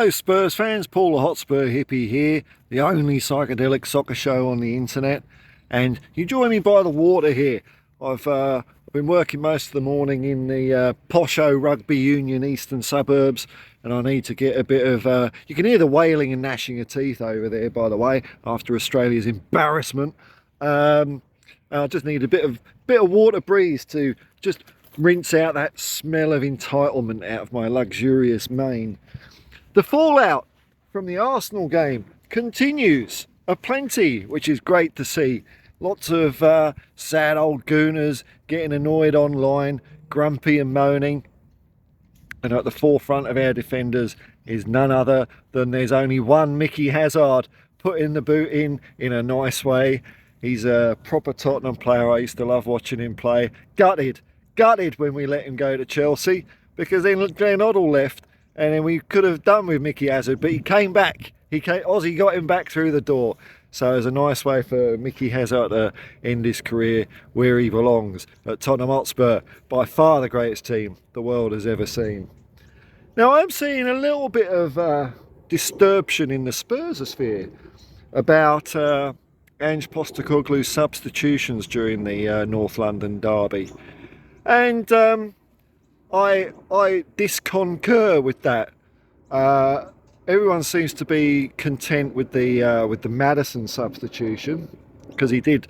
Hello Spurs fans, Paul the Hotspur hippie here, the only psychedelic soccer show on the internet, and you join me by the water here. I've been working most of the morning in the posho rugby union eastern suburbs, and I need to get a bit of, you can hear the wailing and gnashing of teeth over there, by the way, after Australia's embarrassment. I just need a bit of water breeze to just rinse out that smell of entitlement out of my luxurious mane. The fallout from the Arsenal game continues aplenty, which is great to see. Lots of sad old gooners getting annoyed online, grumpy and moaning. And at the forefront of our defenders is none other than there's only one Micky Hazard, putting the boot in a nice way. He's a proper Tottenham player. I used to love watching him play. Gutted when we let him go to Chelsea, because then Glenn Hoddle left. And then we could have done with Micky Hazard, but he came back. Ozzy got him back through the door. So it's a nice way for Micky Hazard to end his career where he belongs, at Tottenham Hotspur, by far the greatest team the world has ever seen. Now I'm seeing a little bit of disturbance in the Spursosphere about Ange Postecoglou's substitutions during the North London derby. And I disconcur with that. Everyone seems to be content with the Maddison substitution, because he did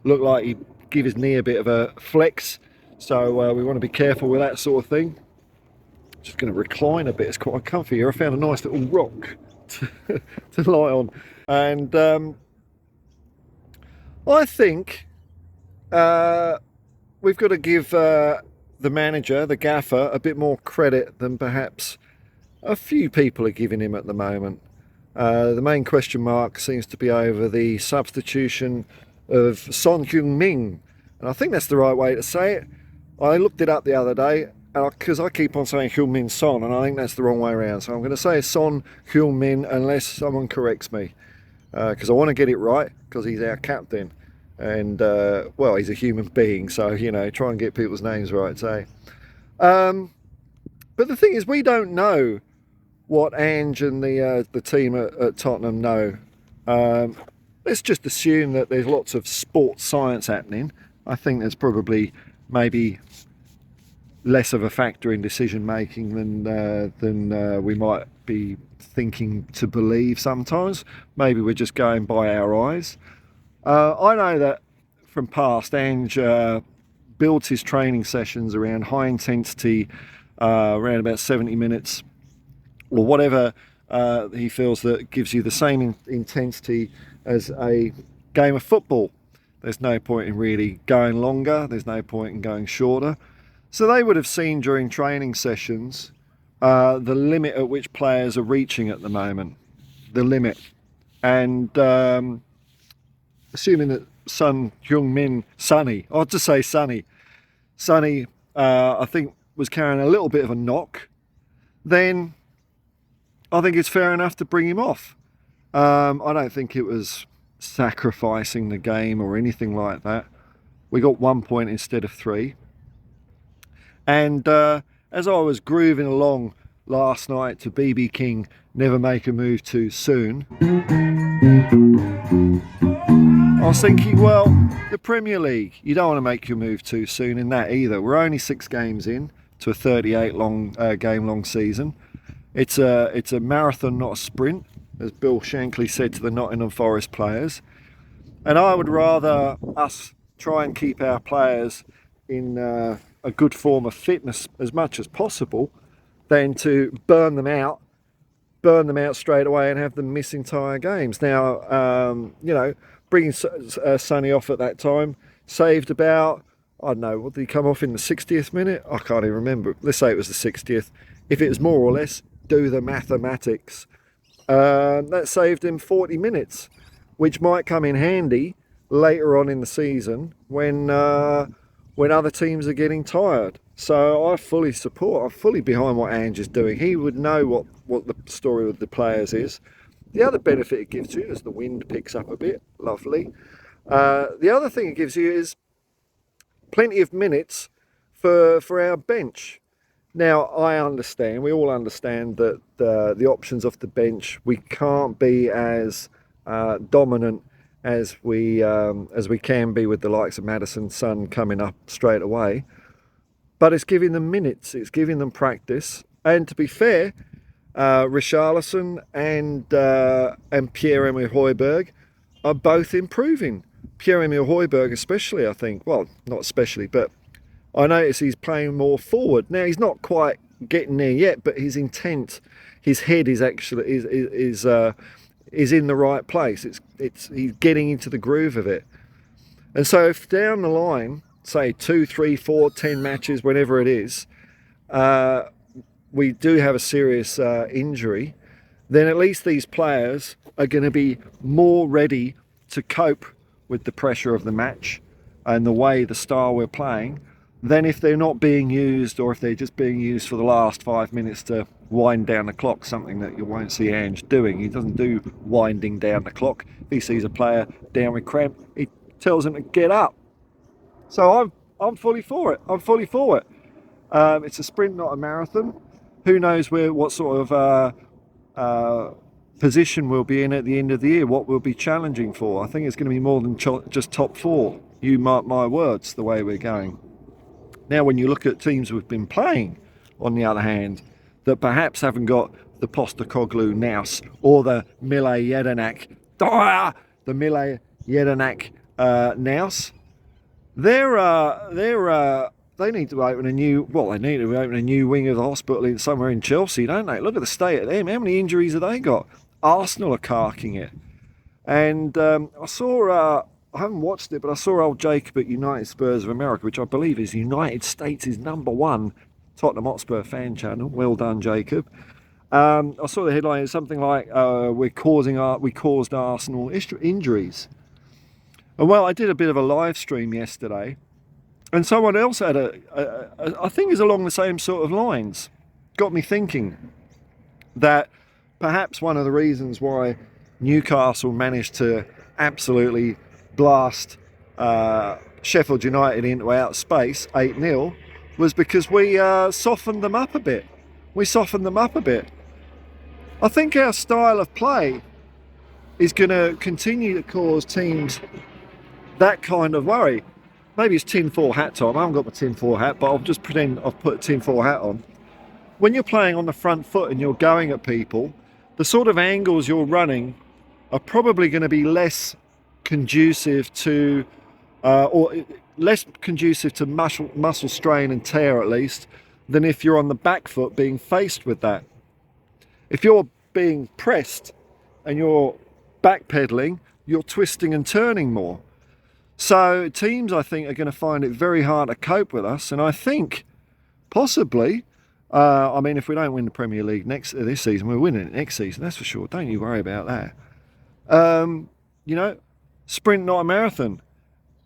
look like he'd give his knee a bit of a flex. So we want to be careful with that sort of thing. Just going to recline a bit. It's quite comfy here. I found a nice little rock to lie on, and I think we've got to give the manager, the gaffer, a bit more credit than perhaps a few people are giving him at the moment. The main question mark seems to be over the substitution of Son Heung-min, and I think that's the right way to say it. I looked it up the other day, because I keep on saying Heung-min Son, and I think that's the wrong way around. So I'm going to say Son Heung-min unless someone corrects me, because I want to get it right, because he's our captain. And well, he's a human being, so try and get people's names right, say. But the thing is, we don't know what Ange and the team at Tottenham know. Let's just assume that there's lots of sports science happening. I think there's probably maybe less of a factor in decision making than we might be thinking to believe sometimes. Maybe we're just going by our eyes. I know that from past, Ange builds his training sessions around high intensity, around about 70 minutes, or whatever he feels that gives you the same intensity as a game of football. There's no point in really going longer, there's no point in going shorter. So they would have seen during training sessions the limit at which players are reaching at the moment, the limit. And assuming that Son Heung-min, Sonny, I'll just say Sonny, I think was carrying a little bit of a knock, then I think it's fair enough to bring him off. I don't think it was sacrificing the game or anything like that. We got 1 point instead of 3. And as I was grooving along last night to BB King, Never Make a Move Too Soon, I was thinking, well, the Premier League, you don't want to make your move too soon in that either. We're only 6 games in to a 38 game long season. It's a marathon, not a sprint, as Bill Shankly said to the Nottingham Forest players. And I would rather us try and keep our players in a good form of fitness as much as possible than to burn them out straight away and have them miss entire games. Now, bringing Sonny off at that time saved about, I don't know, what did he come off in the 60th minute? I can't even remember. Let's say it was the 60th. If it was more or less, do the mathematics. That saved him 40 minutes, which might come in handy later on in the season when other teams are getting tired. So I'm fully behind what Ange is doing. He would know what the story with the players is. The other benefit it gives you is the wind picks up a bit. Lovely. The other thing it gives you is plenty of minutes for our bench. Now, I understand, we all understand that the options off the bench, we can't be as dominant as we can be with the likes of Maddison, Son coming up straight away. But it's giving them minutes, it's giving them practice. And to be fair, Richarlison and Pierre-Emile Højbjerg are both improving. Pierre-Emile Højbjerg especially, I think. Well, not especially, but I notice he's playing more forward. Now, he's not quite getting there yet, but his intent, his head is actually is in the right place. He's getting into the groove of it. And so if down the line, say 2, 3, 4, 10 matches, whenever it is, we do have a serious injury, then at least these players are going to be more ready to cope with the pressure of the match and the style we're playing, than if they're not being used, or if they're just being used for the last 5 minutes to wind down the clock, something that you won't see Ange doing. He doesn't do winding down the clock. If he sees a player down with cramp, he tells him to get up. So I'm fully for it. I'm fully for it. It's a sprint, not a marathon. Who knows what sort of position we'll be in at the end of the year, what we'll be challenging for. I think it's going to be more than just top 4. You mark my words, the way we're going. Now, when you look at teams we've been playing, on the other hand, that perhaps haven't got the Postecoglou nous or the Mile Jedinak, the Mile Jedinak nous, they need to open a new, they need to open a new wing of the hospital somewhere in Chelsea, don't they? Look at the state of them. How many injuries have they got? Arsenal are carking it. And I saw, I haven't watched it, but I saw old Jacob at United Spurs of America, which I believe is United States' #1 Tottenham Hotspur fan channel. Well done, Jacob. I saw the headline, something like, we caused Arsenal injuries. And well, I did a bit of a live stream yesterday, and someone else had I think is along the same sort of lines. Got me thinking that perhaps one of the reasons why Newcastle managed to absolutely blast Sheffield United into outer space 8-0 was because we softened them up a bit. I think our style of play is going to continue to cause teams that kind of worry. Maybe it's tinfoil hat time. I haven't got my tinfoil hat, but I'll just pretend I've put a tinfoil hat on. When you're playing on the front foot and you're going at people, the sort of angles you're running are probably going to be less conducive to muscle strain and tear, at least, than if you're on the back foot being faced with that. If you're being pressed and you're backpedaling, you're twisting and turning more. So teams, I think, are going to find it very hard to cope with us, and I think possibly, if we don't win the Premier League this season, we're winning it next season, that's for sure. Don't you worry about that. Sprint, not a marathon.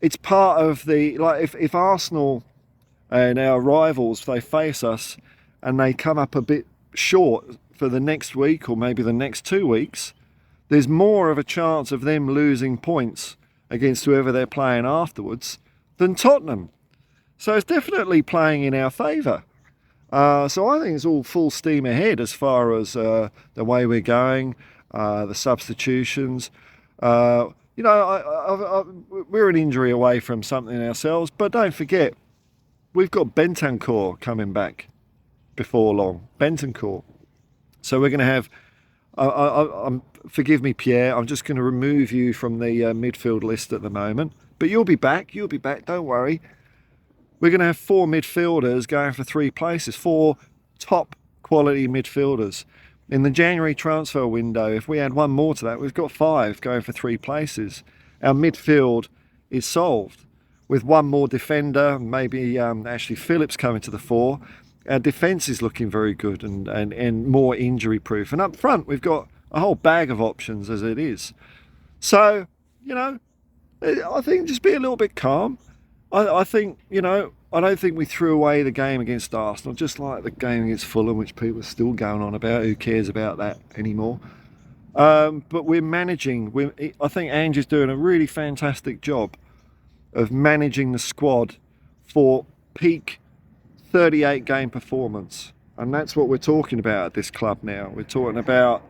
It's part of the, if Arsenal and our rivals, they face us and they come up a bit short for the next week or maybe the next 2 weeks, there's more of a chance of them losing points against whoever they're playing afterwards than Tottenham. So it's definitely playing in our favour. So I think it's all full steam ahead as far as the way we're going, the substitutions. We're an injury away from something ourselves, but don't forget, we've got Bentancur coming back before long. Bentancur. So we're going to have, forgive me, Pierre, I'm just going to remove you from the midfield list at the moment. But you'll be back, don't worry. We're going to have 4 midfielders going for 3 places, 4 top quality midfielders. In the January transfer window, if we add 1 more to that, we've got 5 going for 3 places. Our midfield is solved. With 1 more defender, maybe Ashley Phillips coming to the fore, our defence is looking very good and more injury proof. And up front, we've got a whole bag of options as it is. So, I think just be a little bit calm. I think, I don't think we threw away the game against Arsenal, just like the game against Fulham, which people are still going on about. Who cares about that anymore? But we're managing. I think Ange is doing a really fantastic job of managing the squad for peak 38 game performance. And that's what we're talking about at this club now. We're talking about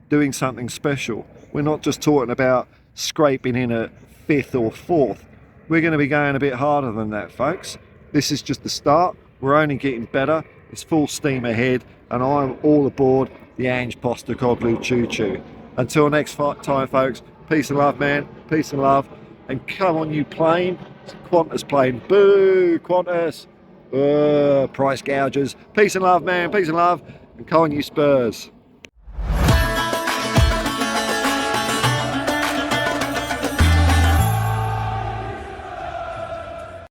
doing something special. We're not just talking about scraping in at 5th or 4th. We're going to be going a bit harder than that, folks. This is just the start. We're only getting better. It's full steam ahead, and I'm all aboard the Ange Postecoglou choo-choo. Until next time, folks, peace and love, man. Peace and love. And come on, you plane. It's Qantas plane. Boo, Qantas. Price gougers. Peace and love, man. Peace and love. And come on, you Spurs.